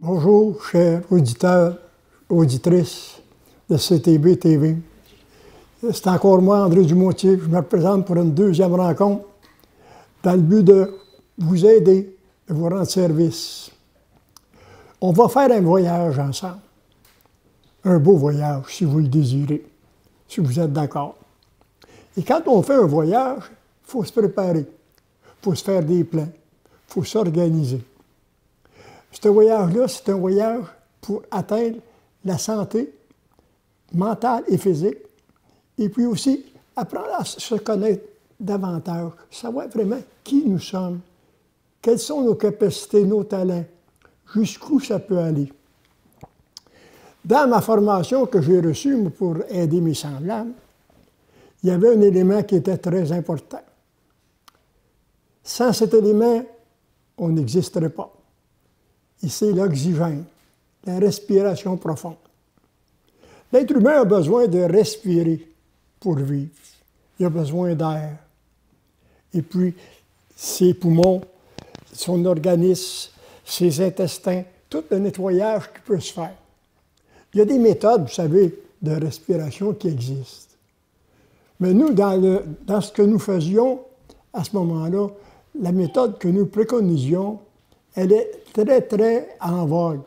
Bonjour, chers auditeurs, auditrices de CTB TV. C'est encore moi, André Dumontier, je me représente pour une deuxième rencontre dans le but de vous aider, de vous rendre service. On va faire un voyage ensemble. Un beau voyage, si vous le désirez, si vous êtes d'accord. Et quand on fait un voyage, il faut se préparer, il faut se faire des plans, il faut s'organiser. Ce voyage-là, c'est un voyage pour atteindre la santé mentale et physique, et puis aussi apprendre à se connaître davantage, savoir vraiment qui nous sommes, quelles sont nos capacités, nos talents, jusqu'où ça peut aller. Dans ma formation que j'ai reçue pour aider mes semblables, il y avait un élément qui était très important. Sans cet élément, on n'existerait pas. Et c'est l'oxygène, la respiration profonde. L'être humain a besoin de respirer pour vivre. Il a besoin d'air. Et puis, ses poumons, son organisme, ses intestins, tout le nettoyage qui peut se faire. Il y a des méthodes, vous savez, de respiration qui existent. Mais nous, dans ce que nous faisions à ce moment-là, la méthode que nous préconisions, elle est très, très en vogue.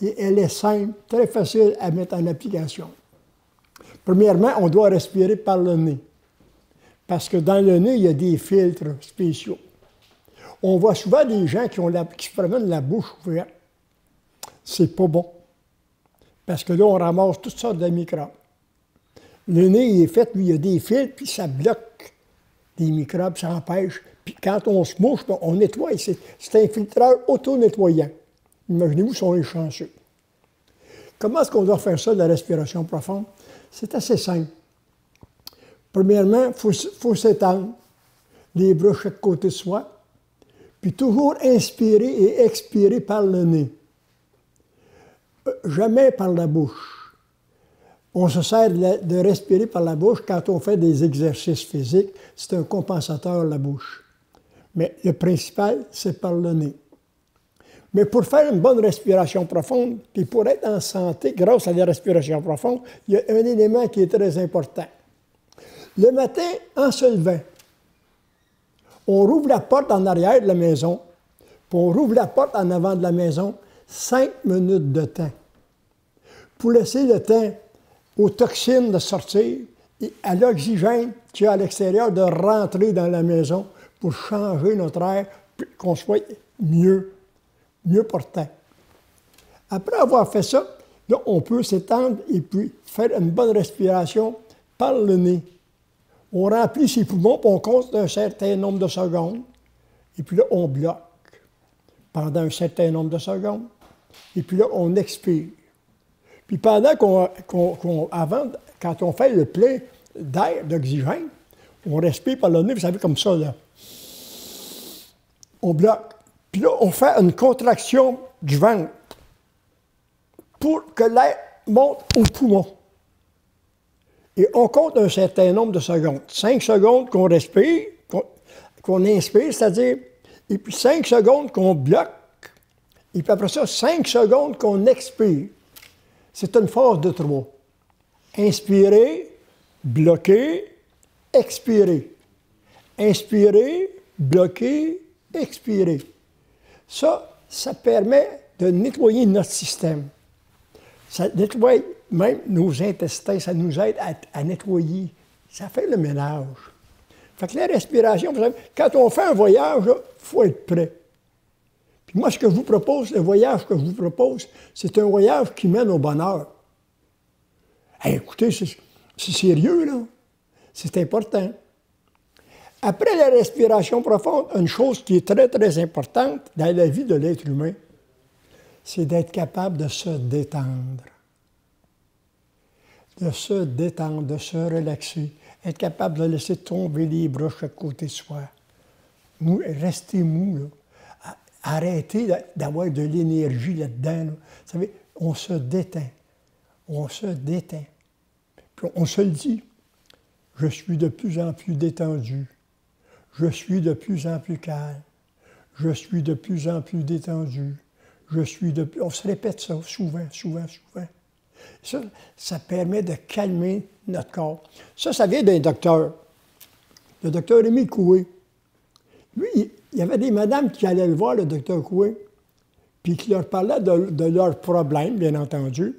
Et elle est simple, très facile à mettre en application. Premièrement, on doit respirer par le nez. Parce que dans le nez, il y a des filtres spéciaux. On voit souvent des gens qui se promènent la bouche ouverte. C'est pas bon. Parce que là, on ramasse toutes sortes de microbes. Le nez, il est fait, lui, il y a des filtres, puis ça bloque des microbes, ça empêche. Puis quand on se mouche, on nettoie. C'est un filtreur auto-nettoyant. Imaginez-vous si on est chanceux. Comment est-ce qu'on doit faire ça, de la respiration profonde? C'est assez simple. Premièrement, il faut s'étendre, les bras chaque côté de soi, puis toujours inspirer et expirer par le nez. Jamais par la bouche. On se sert de respirer par la bouche quand on fait des exercices physiques. C'est un compensateur, la bouche. Mais le principal, c'est par le nez. Mais pour faire une bonne respiration profonde, puis pour être en santé grâce à la respiration profonde, il y a un élément qui est très important. Le matin, en se levant, on rouvre la porte en arrière de la maison, puis on rouvre la porte en avant de la maison, 5 minutes de temps, pour laisser le temps aux toxines de sortir et à l'oxygène qui est à l'extérieur de rentrer dans la maison pour changer notre air, qu'on soit mieux portant. Après avoir fait ça, là, on peut s'étendre et puis faire une bonne respiration par le nez. On remplit ses poumons, puis on compte un certain nombre de secondes, et puis là, on bloque pendant un certain nombre de secondes, et puis là, on expire. Puis pendant quand on fait le plein d'air, d'oxygène, on respire par le nez, vous savez, comme ça, là. On bloque. Puis là, on fait une contraction du ventre pour que l'air monte aux poumons. Et on compte un certain nombre de secondes. 5 secondes qu'on respire, qu'on inspire, c'est-à-dire, et puis 5 secondes qu'on bloque, et puis après ça, 5 secondes qu'on expire. C'est une phase de 3. Inspirer, bloquer, expirer. Inspirer, bloquer, expirer. Ça permet de nettoyer notre système. Ça nettoie même nos intestins, ça nous aide à nettoyer. Ça fait le ménage. Fait que la respiration, vous savez, quand on fait un voyage, il faut être prêt. Puis moi, ce que je vous propose, le voyage que je vous propose, c'est un voyage qui mène au bonheur. Hey, écoutez, c'est sérieux, là. C'est important. Après la respiration profonde, une chose qui est très, très importante dans la vie de l'être humain, c'est d'être capable de se détendre. De se détendre, de se relaxer, être capable de laisser tomber les bras chaque côté de soi. Restez mou, là. Arrêtez d'avoir de l'énergie là-dedans. Là. Vous savez, on se détend. On se détend. Puis on se le dit. Je suis de plus en plus détendu. Je suis de plus en plus calme. Je suis de plus en plus détendu. je suis de plus. On se répète ça souvent, souvent, souvent. Ça permet de calmer notre corps. Ça vient d'un docteur. Le docteur Émile Coué. Lui, il y avait des madames qui allaient le voir, le docteur Coué, puis qui leur parlaient de leurs problèmes, bien entendu.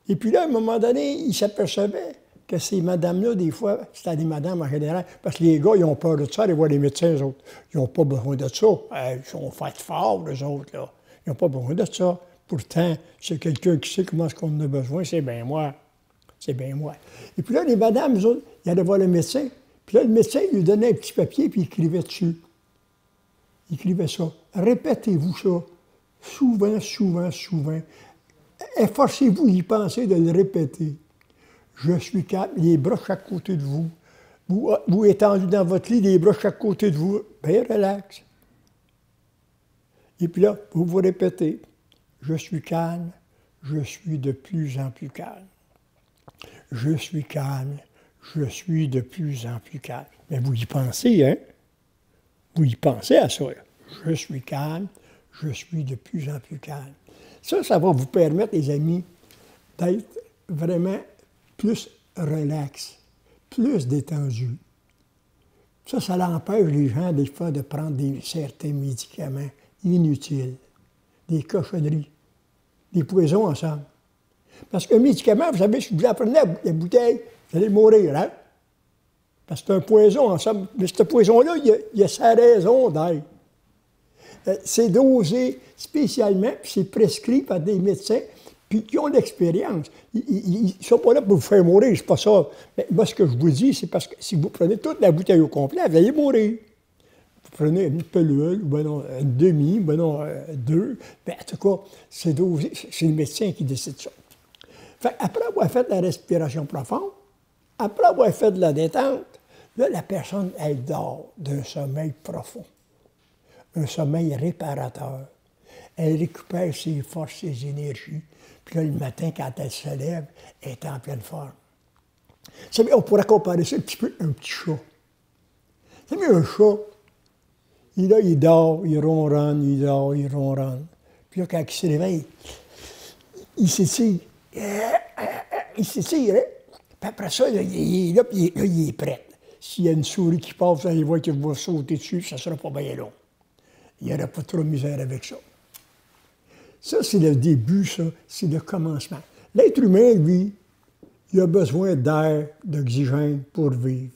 Et puis là, à un moment donné, il s'apercevait que ces madames-là, des fois, c'était des madames en général, parce que les gars, ils ont peur de ça, aller voir les médecins, eux autres. Ils n'ont pas besoin de ça. Ils sont faits forts, eux autres, là. Ils n'ont pas besoin de ça. Pourtant, c'est quelqu'un qui sait comment est-ce qu'on en a besoin, c'est bien moi. C'est bien moi. Et puis là, les madames, eux autres, ils allaient voir le médecin. Puis là, le médecin, il lui donnait un petit papier, puis il écrivait dessus. Il écrivait ça. Répétez-vous ça. Souvent, souvent, souvent. Efforcez-vous d'y penser, de le répéter. Je suis calme, les bras chaque côté de vous. Vous étendu dans votre lit, les bras chaque côté de vous. Bien relax. Et puis là, vous vous répétez. Je suis calme, je suis de plus en plus calme. Je suis calme, je suis de plus en plus calme. Mais vous y pensez, hein? Vous y pensez à ça. Je suis calme, je suis de plus en plus calme. Ça va vous permettre, les amis, d'être vraiment plus relax, plus détendu. Ça l'empêche les gens, des fois, de prendre certains médicaments inutiles, des cochonneries, des poisons ensemble. Parce qu'un médicament, vous savez, si vous en prenez la bouteille, vous allez mourir, hein? Parce que c'est un poison ensemble. Mais ce poison-là, il a sa raison d'être. C'est dosé spécialement, puis c'est prescrit par des médecins, puis qui ont l'expérience. Ils ne sont pas là pour vous faire mourir, c'est pas ça. Mais moi, ce que je vous dis, c'est parce que si vous prenez toute la bouteille au complet, vous allez mourir. Vous prenez une pelule, ou bien non, une demi, ou bien non, deux. Bien, en tout cas, c'est dosé, c'est le médecin qui décide ça. Fait, après avoir fait la respiration profonde, après avoir fait de la détente, là, la personne, elle dort d'un sommeil profond, un sommeil réparateur. Elle récupère ses forces, ses énergies. Puis là, le matin, quand elle se lève, elle est en pleine forme. Vous savez, on pourrait comparer ça un petit peu à un petit chat. Vous savez, un chat, il dort, il ronronne, il dort, il ronronne. Puis là, quand il se réveille, il s'étire. Il s'étire, hein? Puis après ça, là, il est là, puis là, il est prêt. S'il y a une souris qui passe, vous allez voir qu'il va sauter dessus, ça ne sera pas bien long. Il n'y aura pas trop de misère avec ça. Ça, c'est le début, ça, c'est le commencement. L'être humain, lui, il a besoin d'air, d'oxygène pour vivre.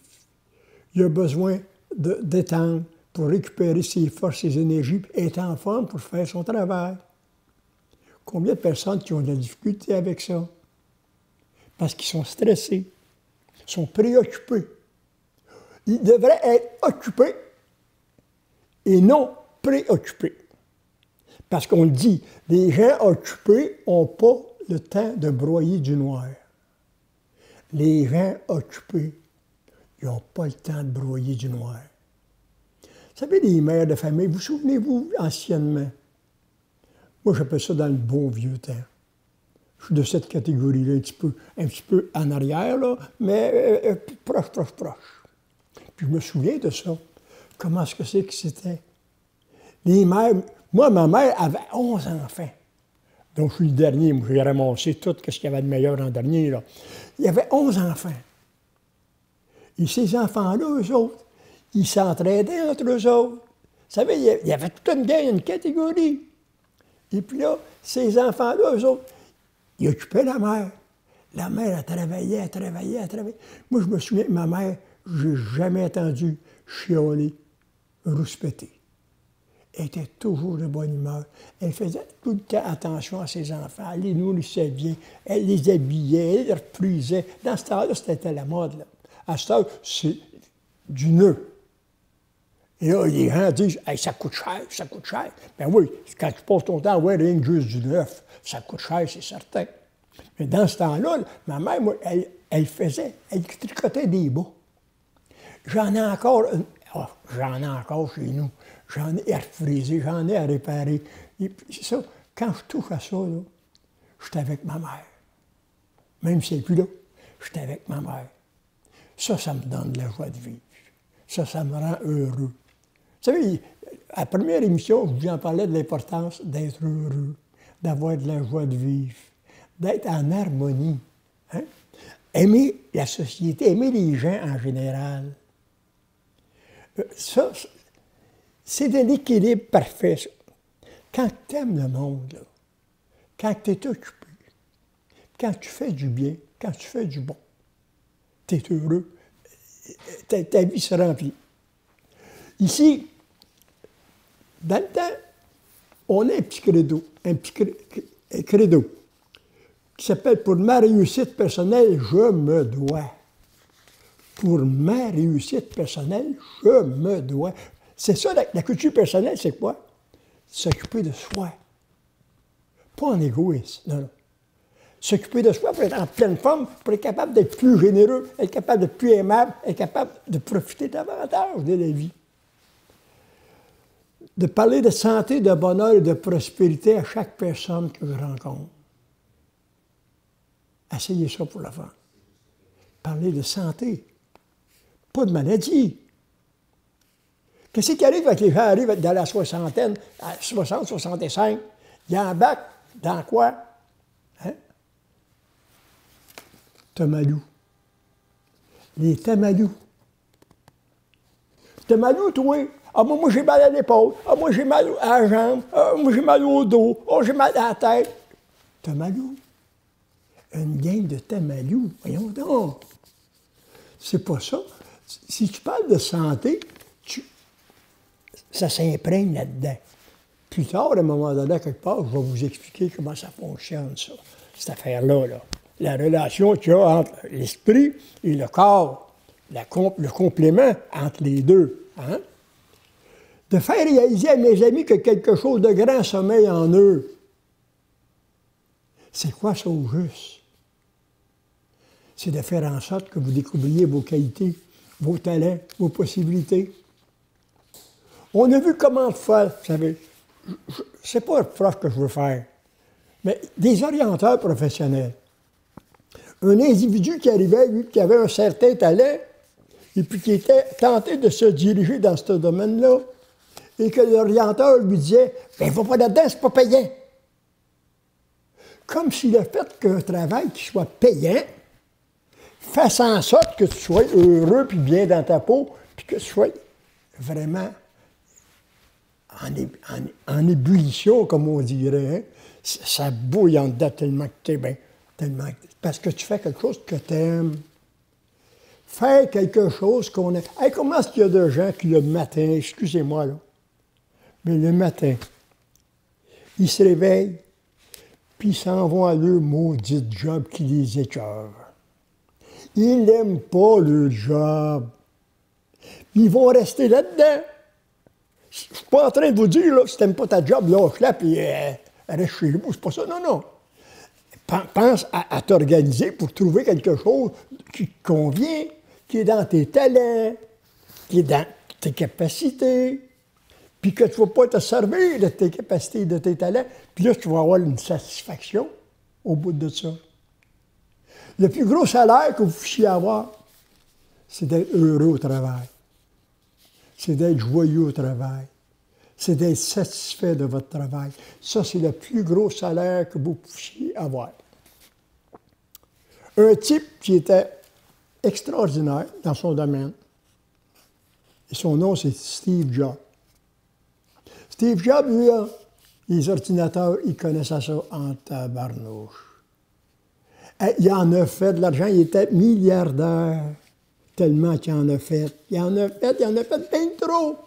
Il a besoin de détendre pour récupérer ses forces, ses énergies, et être en forme pour faire son travail. Combien de personnes qui ont de la difficulté avec ça? Parce qu'ils sont stressés, sont préoccupés. Ils devraient être occupés et non préoccupés. Parce qu'on le dit, les gens occupés n'ont pas le temps de broyer du noir. Les gens occupés, ils n'ont pas le temps de broyer du noir. Vous savez, les mères de famille, vous souvenez-vous anciennement? Moi, j'appelle ça dans le bon vieux temps. Je suis de cette catégorie-là, un petit peu en arrière, là, mais proche. Puis je me souviens de ça. Comment est-ce que c'est que c'était? Les mères... Moi, ma mère avait 11 enfants. Donc, je suis le dernier. Moi, j'ai ramassé tout ce qu'il y avait de meilleur en dernier, là. Il y avait 11 enfants. Et ces enfants-là, eux autres, ils s'entraidaient entre eux autres. Vous savez, il y avait toute une gang, une catégorie. Et puis là, ces enfants-là, eux autres, ils occupaient la mère. La mère, elle travaillait. Moi, je me souviens que ma mère, je n'ai jamais entendu chialer, rouspéter. Elle était toujours de bonne humeur. Elle faisait tout le temps attention à ses enfants. Elle les nourrissait bien, elle les habillait, elle les reprisait. Dans ce temps-là, c'était la mode, là. À ce temps, c'est du nœud. Et là, les gens disent hey, ça coûte cher. Ben oui, quand tu passes ton temps à voir rien que juste du neuf, ça coûte cher, c'est certain. Mais dans ce temps-là, ma mère, moi, elle tricotait des bas. J'en ai encore chez nous. J'en ai à refriser, j'en ai à réparer. Et puis, c'est ça, quand je touche à ça, là, je suis avec ma mère. Même si elle n'est plus là, je suis avec ma mère. Ça me donne de la joie de vivre. Ça me rend heureux. Vous savez, à la première émission, je vous en parlais de l'importance d'être heureux. d'avoir de la joie de vivre, d'être en harmonie. Hein? Aimer la société, aimer les gens en général. Ça, c'est de l'équilibre parfait. Ça. Quand tu aimes le monde, là, quand tu es occupé, quand tu fais du bien, quand tu fais du bon, tu es heureux, ta vie se remplit. Ici, dans le temps, on a un petit credo qui s'appelle « Pour ma réussite personnelle, je me dois ». Pour ma réussite personnelle, je me dois. C'est ça, la culture personnelle, c'est quoi? S'occuper de soi. Pas en égoïsme, non, non. S'occuper de soi pour être en pleine forme, pour être capable d'être plus généreux, être capable d'être plus aimable, être capable de profiter davantage de la vie. De parler de santé, de bonheur et de prospérité à chaque personne que je rencontre. Essayez ça pour la faire. Parler de santé, pas de maladie. Qu'est-ce qui arrive quand les gens arrivent dans la soixantaine, à 60, 65, ils embarquent dans quoi? Hein? Tamalou. Les tamalous. Tamalou, toi? Ah, moi j'ai mal à l'épaule. Ah, moi, j'ai mal à la jambe. Ah, moi, j'ai mal au dos. Ah, j'ai mal à la tête. Tamalou. Une gang de tamalous. Voyons donc. C'est pas ça. Si tu parles de santé, ça s'imprègne là-dedans. Plus tard, à un moment donné, quelque part, je vais vous expliquer comment ça fonctionne, ça, cette affaire-là. Là. La relation qu'il y a entre l'esprit et le corps, le complément entre les deux. Hein? De faire réaliser à mes amis que quelque chose de grand sommeille en eux. C'est quoi ça au juste? C'est de faire en sorte que vous découvriez vos qualités, vos talents, vos possibilités. On a vu comment faire, vous savez. C'est pas un prof que je veux faire, mais des orienteurs professionnels. Un individu qui arrivait, lui, qui avait un certain talent, et puis qui était tenté de se diriger dans ce domaine-là, et que l'orienteur lui disait « Bien, va pas là-dedans, c'est pas payant. » Comme si le fait qu'un travail qui soit payant fasse en sorte que tu sois heureux puis bien dans ta peau, puis que tu sois vraiment en ébullition, comme on dirait. Hein? Ça bouille en dedans tellement que tu es bien. Parce que tu fais quelque chose que tu aimes. Faire quelque chose qu'on aime. Hey, comment est-ce qu'il y a de gens qui, le matin, excusez-moi, là, mais le matin, ils se réveillent, puis ils s'en vont à leur maudit job qui les écœure. Ils n'aiment pas leur job. Ils vont rester là-dedans. Je ne suis pas en train de vous dire, là, si tu n'aimes pas ta job, lâche-la, puis reste chez vous. C'est pas ça. Non, non. Pense à t'organiser pour trouver quelque chose qui te convient, qui est dans tes talents, qui est dans tes capacités, puis que tu ne vas pas te servir de tes capacités, de tes talents, puis là, tu vas avoir une satisfaction au bout de ça. Le plus gros salaire que vous puissiez avoir, c'est d'être heureux au travail. C'est d'être joyeux au travail. C'est d'être satisfait de votre travail. Ça, c'est le plus gros salaire que vous puissiez avoir. Un type qui était extraordinaire dans son domaine, et son nom, c'est Steve Jobs. Steve Jobs, lui, les ordinateurs, il connaissait ça en tabarnouche. Il en a fait de l'argent, il était milliardaire, tellement qu'il en a fait. Il en a fait bien trop.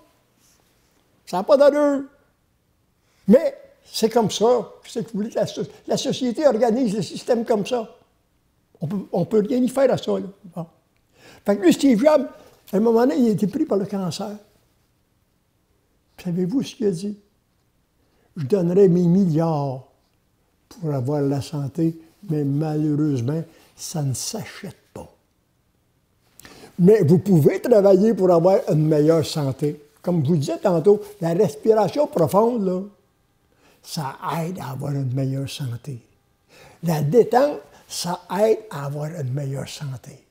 Ça n'a pas d'allure. Mais c'est comme ça. C'est que vous voulez, la société organise le système comme ça. On peut rien y faire à ça. Là. Bon. Fait que lui, Steve Jobs, à un moment donné, il a été pris par le cancer. Savez-vous ce qu'il a dit? Je donnerais mes milliards pour avoir la santé, mais malheureusement, ça ne s'achète pas. Mais vous pouvez travailler pour avoir une meilleure santé. Comme je vous disais tantôt, la respiration profonde, là, ça aide à avoir une meilleure santé. La détente, ça aide à avoir une meilleure santé.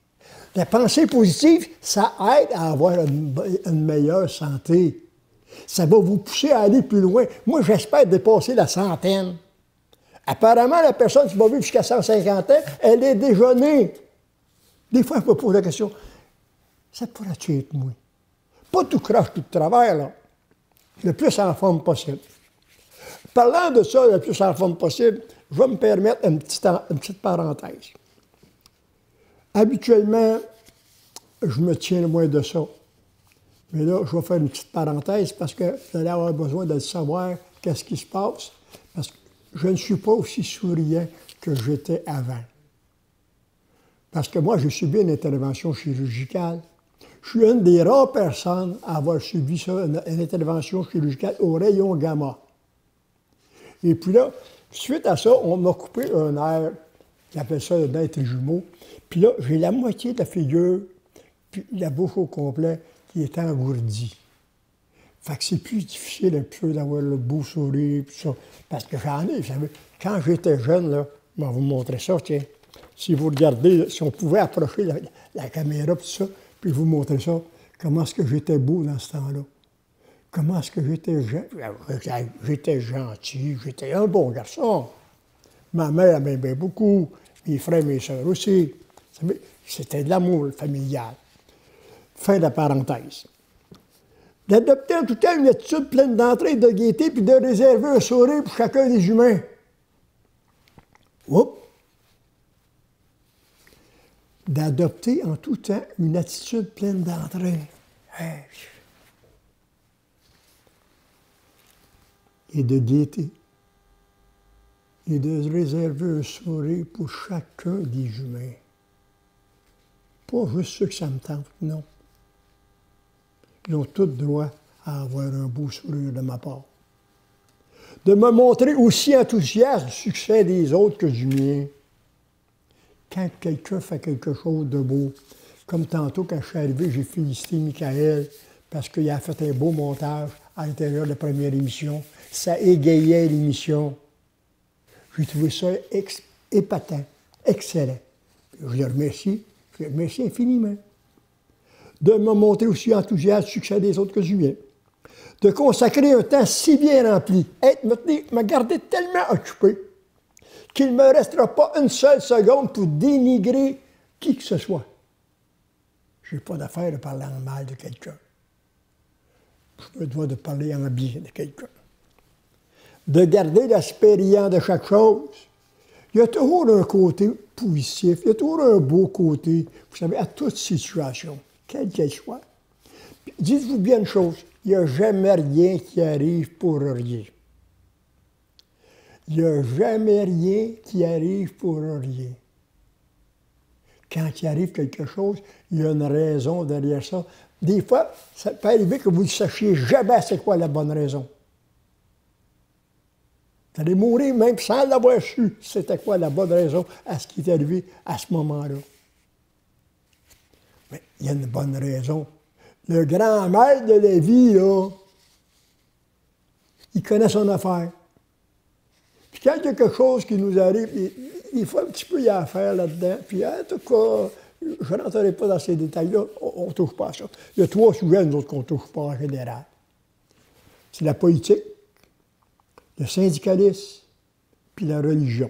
La pensée positive, ça aide à avoir une meilleure santé. Ça va vous pousser à aller plus loin. Moi, j'espère dépasser la centaine. Apparemment, la personne qui va vivre jusqu'à 150 ans, elle est déjà née. Des fois, je me pose la question, ça pourrait-tu être moi? Pas tout croche, tout de travers, là. Le plus en forme possible. Parlant de ça, le plus en forme possible, je vais me permettre une petite parenthèse. Habituellement, je me tiens loin de ça. Mais là, je vais faire une petite parenthèse parce que vous allez avoir besoin de savoir qu'est-ce qui se passe, parce que je ne suis pas aussi souriant que j'étais avant. Parce que moi, j'ai subi une intervention chirurgicale. Je suis une des rares personnes à avoir subi ça, une intervention chirurgicale au rayon gamma. Et puis là, suite à ça, on m'a coupé un nerf, on appelle ça le nerf jumeau. Puis là, j'ai la moitié de la figure, puis la bouche au complet, qui est engourdie. Fait que c'est plus difficile un peu d'avoir le beau sourire, puis ça. Parce que j'en ai, vous savez, quand j'étais jeune, là, je vais vous montrer ça, tiens. Si vous regardez, si on pouvait approcher la caméra, puis ça, puis vous montrer ça, comment est-ce que j'étais beau dans ce temps-là. Comment est-ce que j'étais gentil, j'étais un bon garçon. Ma mère m'aimait beaucoup, mes frères et mes sœurs aussi. Vous savez, c'était de l'amour familial. Fin de la parenthèse. D'adopter en tout cas une attitude pleine d'entrain, de gaieté, puis de réserver un sourire pour chacun des humains. Oups! D'adopter en tout temps une attitude pleine d'entrain. Hey. Et de gaieté. Et de réserver un sourire pour chacun des humains. Pas juste ceux que ça me tente, non. Ils ont tous droit à avoir un beau sourire de ma part. De me montrer aussi enthousiaste du succès des autres que du mien. Quand quelqu'un fait quelque chose de beau, comme tantôt quand je suis arrivé, j'ai félicité Michael parce qu'il a fait un beau montage à l'intérieur de la première émission. Ça égayait l'émission. J'ai trouvé ça épatant, excellent. Je le remercie infiniment. De me montrer aussi enthousiaste du succès des autres que du mien. De consacrer un temps si bien rempli, me garder tellement occupé qu'il ne me restera pas une seule seconde pour dénigrer qui que ce soit. Je n'ai pas d'affaire de parler en mal de quelqu'un. Je me dois de parler en bien de quelqu'un. De garder l'aspect riant de chaque chose. Il y a toujours un côté positif, il y a toujours un beau côté, vous savez, à toute situation, quelle qu'elle soit. Dites-vous bien une chose, il n'y a jamais rien qui arrive pour rien. Il n'y a jamais rien qui arrive pour rien. Quand il arrive quelque chose, il y a une raison derrière ça. Des fois, ça peut arriver que vous ne sachiez jamais c'est quoi la bonne raison. Vous allez mourir même sans l'avoir su c'était quoi la bonne raison à ce qui est arrivé à ce moment-là. Mais il y a une bonne raison. Le grand maître de la vie, là, il connaît son affaire. Puis quand il y a quelque chose qui nous arrive, il faut un petit peu y affaire là-dedans. Puis en tout cas, je ne rentrerai pas dans ces détails-là, on ne touche pas à ça. Il y a 3 sujets, nous autres, qu'on ne touche pas en général. C'est la politique, le syndicalisme, puis la religion.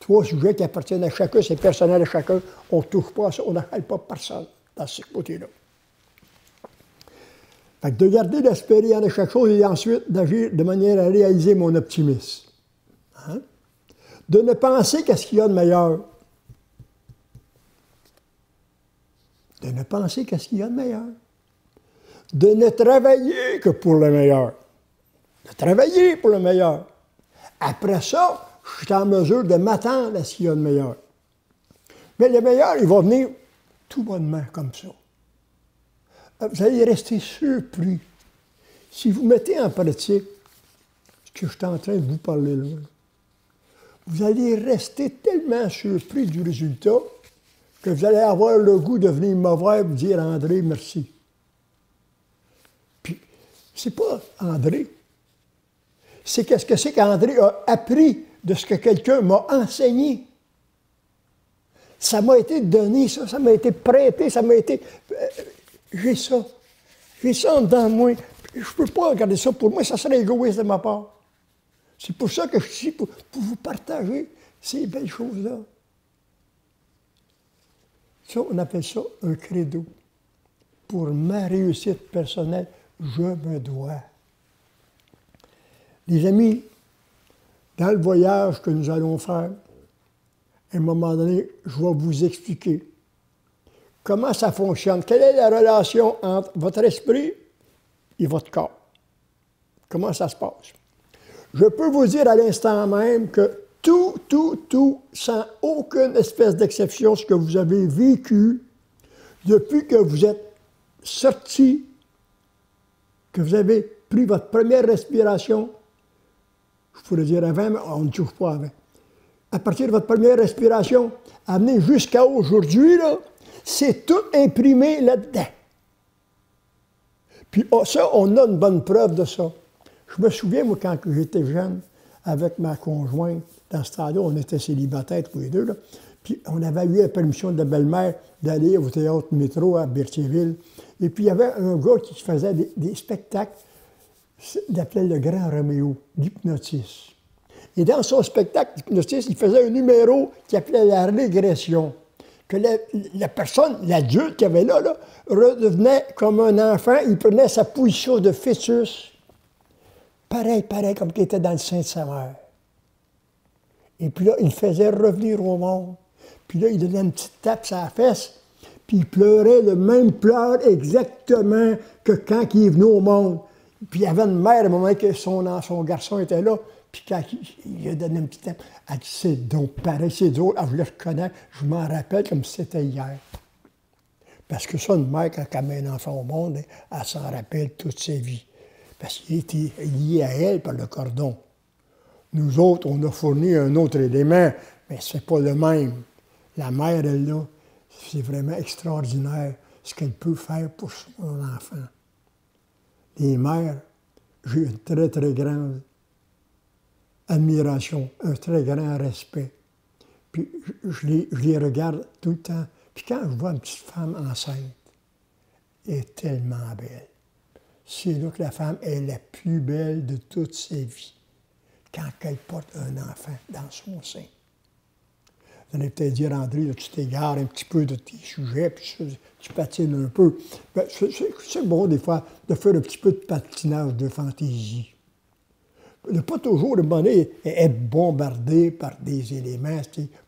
3 sujets qui appartiennent à chacun, c'est personnel à chacun. On ne touche pas à ça, on n'appelle pas personne dans ce côté-là. Fait que de garder l'espérance de chaque chose et ensuite d'agir de manière à réaliser mon optimisme. Hein? De ne penser qu'à ce qu'il y a de meilleur. De ne penser qu'à ce qu'il y a de meilleur. De ne travailler que pour le meilleur. De travailler pour le meilleur. Après ça, je suis en mesure de m'attendre à ce qu'il y a de meilleur. Mais le meilleur, il va venir tout bonnement comme ça. Vous allez rester surpris. Si vous mettez en pratique ce que je suis en train de vous parler là, vous allez rester tellement surpris du résultat que vous allez avoir le goût de venir me voir et vous dire « André, merci ». Puis, c'est pas André. C'est qu'est-ce que c'est qu'André a appris de ce que quelqu'un m'a enseigné. Ça m'a été donné, ça m'a été prêté, ça m'a été... J'ai ça. J'ai ça en dedans de moi. Je ne peux pas regarder ça pour moi, ça serait égoïste de ma part. C'est pour ça que je suis ici, pour vous partager ces belles choses-là. Ça, on appelle ça un credo. Pour ma réussite personnelle, je me dois. Les amis, dans le voyage que nous allons faire, à un moment donné, je vais vous expliquer comment ça fonctionne. Quelle est la relation entre votre esprit et votre corps? Comment ça se passe? Je peux vous dire à l'instant même que tout, sans aucune espèce d'exception, ce que vous avez vécu depuis que vous êtes sorti, que vous avez pris votre première respiration, je pourrais dire avant, mais on ne touche pas avant. À partir de votre première respiration, amené jusqu'à aujourd'hui, là, c'est tout imprimé là-dedans. Puis ça, on a une bonne preuve de ça. Je me souviens, moi, quand j'étais jeune, avec ma conjointe, dans ce temps-là, on était célibataires tous les deux, là, puis on avait eu la permission de la belle-mère d'aller au théâtre métro à Berthierville. Et puis il y avait un gars qui faisait des spectacles, il appelait le Grand Roméo, l'hypnotiste. Et dans son spectacle d'hypnotiste, il faisait un numéro qui appelait la régression. Que la personne, l'adulte qu'il avait là, redevenait comme un enfant, il prenait sa position de fœtus. Pareil, comme qu'il était dans le sein de sa mère. Et puis là, il faisait revenir au monde. Puis là, il donnait une petite tape sur la fesse, puis il pleurait le même pleur exactement que quand il est venu au monde. Puis il y avait une mère, au moment que son garçon était là, puis quand il lui a donné une petite tape, elle dit, c'est donc pareil, c'est drôle, je le reconnais, je m'en rappelle comme si c'était hier. Parce que ça, une mère, quand elle met un enfant au monde, elle s'en rappelle toute sa vie. Parce qu'il était lié à elle par le cordon. Nous autres, on a fourni un autre élément, mais ce n'est pas le même. La mère, elle, là, c'est vraiment extraordinaire ce qu'elle peut faire pour son enfant. Les mères, j'ai une très, très grande admiration, un très grand respect. Puis je les regarde tout le temps. Puis quand je vois une petite femme enceinte, elle est tellement belle. C'est là que la femme est la plus belle de toute sa vie, quand elle porte un enfant dans son sein. Vous allez peut-être dire, André, là, tu t'égares un petit peu de tes sujets, puis tu patines un peu. Bien, c'est bon, des fois, de faire un petit peu de patinage de fantaisie. Ne pas toujours, à un moment donné, être bombardé par des éléments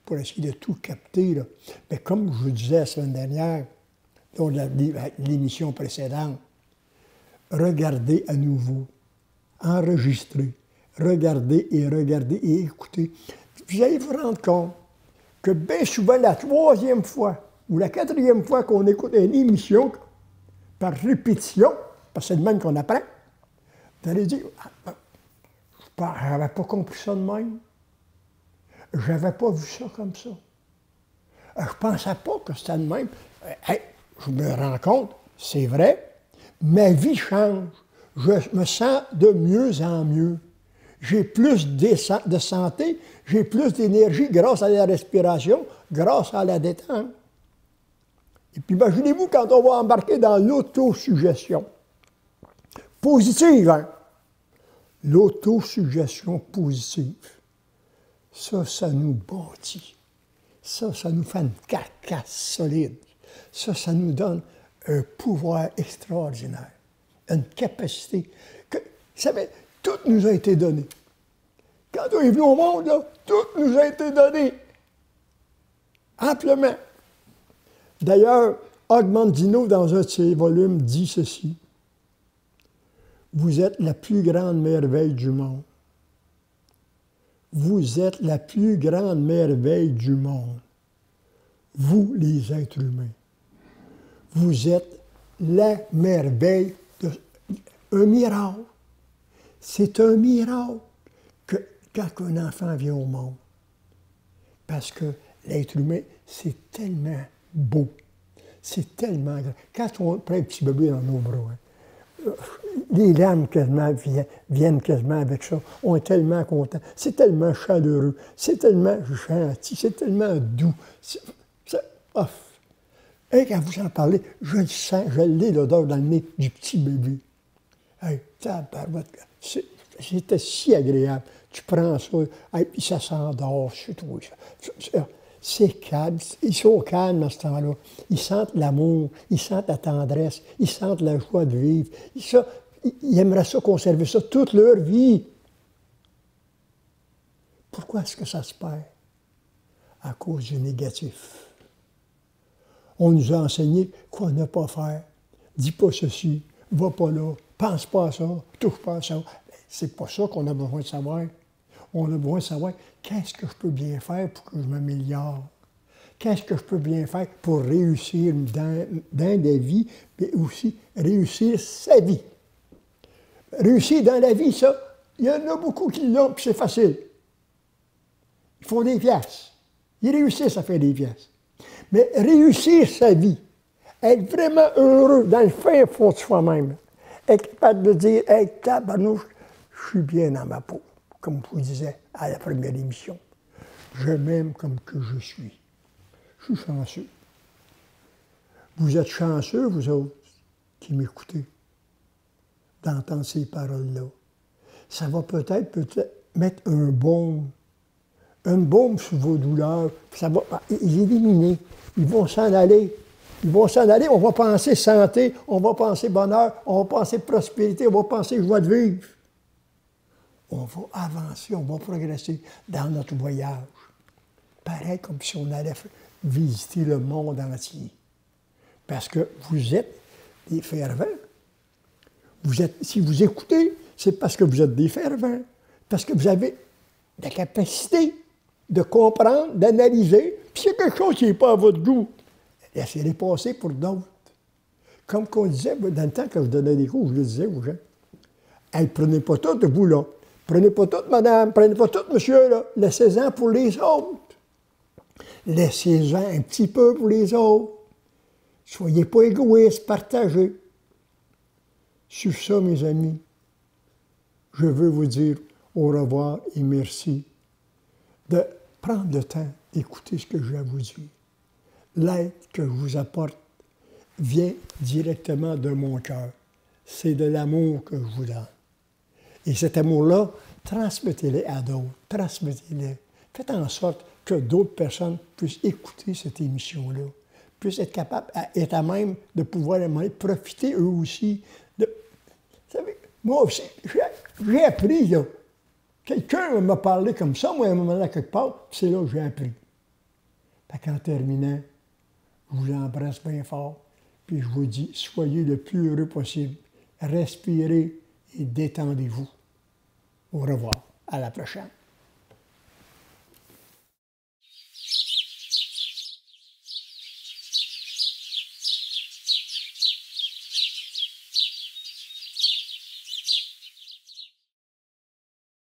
pour essayer de tout capter. Là. Mais comme je vous disais la semaine dernière, dans l'émission précédente, regardez à nouveau, enregistrez, regardez et écoutez. Vous allez vous rendre compte que bien souvent, la 3e fois ou la 4e fois qu'on écoute une émission par répétition, parce que c'est le même qu'on apprend, vous allez dire, je n'avais pas compris ça de même. Je n'avais pas vu ça comme ça. Je ne pensais pas que c'était de même. Je me rends compte, c'est vrai, ma vie change. Je me sens de mieux en mieux. J'ai plus de santé, j'ai plus d'énergie grâce à la respiration, grâce à la détente. Et puis imaginez-vous quand on va embarquer dans l'autosuggestion. Positive, hein? L'autosuggestion positive. Ça nous bâtit. Ça nous fait une carcasse solide. Ça nous donne un pouvoir extraordinaire. Une capacité. Vous savez, tout nous a été donné. Quand on est venu au monde, là, tout nous a été donné. Amplement. D'ailleurs, Augmandino, dans un de ses volumes, dit ceci. Vous êtes la plus grande merveille du monde. Vous êtes la plus grande merveille du monde. Vous, les êtres humains. Vous êtes la merveille un miracle. C'est un miracle quand un enfant vient au monde. Parce que l'être humain, c'est tellement beau. C'est tellement grand. Quand on prend un petit bébé dans nos bras, les larmes quasiment viennent quasiment avec ça. On est tellement content. C'est tellement chaleureux. C'est tellement gentil. C'est tellement doux. Et quand vous en parlez, je le sens, je l'ai l'odeur dans le nez du petit bébé. Hey, tabarouette, c'était si agréable. Tu prends ça, et puis ça s'endort sur toi. C'est calme. Ils sont calmes à ce temps-là. Ils sentent l'amour, ils sentent la tendresse, ils sentent la joie de vivre. Ils aimeraient ça, conserver ça toute leur vie. Pourquoi est-ce que ça se perd? À cause du négatif. On nous a enseigné quoi ne pas faire. Dis pas ceci, va pas là, pense pas à ça, touche pas à ça. C'est pas ça qu'on a besoin de savoir. On a besoin de savoir qu'est-ce que je peux bien faire pour que je m'améliore. Qu'est-ce que je peux bien faire pour réussir dans la vie, mais aussi réussir sa vie. Réussir dans la vie, ça, il y en a beaucoup qui l'ont, puis c'est facile. Ils font des pièces. Ils réussissent à faire des pièces. Mais réussir sa vie, être vraiment heureux dans le fin fond de soi-même, être capable de dire, hey, tabarnouche, je suis bien dans ma peau, comme je vous disais à la première émission. Je m'aime comme que je suis. Je suis chanceux. Vous êtes chanceux, vous autres, qui m'écoutez, d'entendre ces paroles-là. Ça va peut-être mettre un baume sur vos douleurs. Ça va les éliminer. Ils vont s'en aller. Ils vont s'en aller. On va penser santé, on va penser bonheur, on va penser prospérité, on va penser joie de vivre. On va avancer, on va progresser dans notre voyage. Pareil comme si on allait visiter le monde entier. Parce que vous êtes des fervents. Si vous écoutez, c'est parce que vous êtes des fervents. Parce que vous avez la capacité de comprendre, d'analyser. Puis s'il y a quelque chose qui n'est pas à votre goût, laissez-les passer pour d'autres. Comme qu'on disait, dans le temps, quand je donnais des cours, je le disais aux gens, hey, prenez pas tout, vous, là. Prenez pas tout, madame. Prenez pas tout, monsieur, là. Laissez-en pour les autres. Laissez-en un petit peu pour les autres. Soyez pas égoïstes, partagez. Sur ça, mes amis, je veux vous dire au revoir et merci de prendre le temps d'écouter ce que j'ai à vous dire. L'aide que je vous apporte vient directement de mon cœur. C'est de l'amour que je vous donne. Et cet amour-là, transmettez-le à d'autres. Transmettez-le. Faites en sorte que d'autres personnes puissent écouter cette émission-là, puissent être capables, être à même de pouvoir profiter eux aussi. Vous savez, moi aussi, j'ai appris, là. Quelqu'un m'a parlé comme ça, moi, à un moment là, quelque part, c'est là que j'ai appris. Fait qu'en terminant, je vous embrasse bien fort, puis je vous dis, soyez le plus heureux possible. Respirez et détendez-vous. Au revoir. À la prochaine.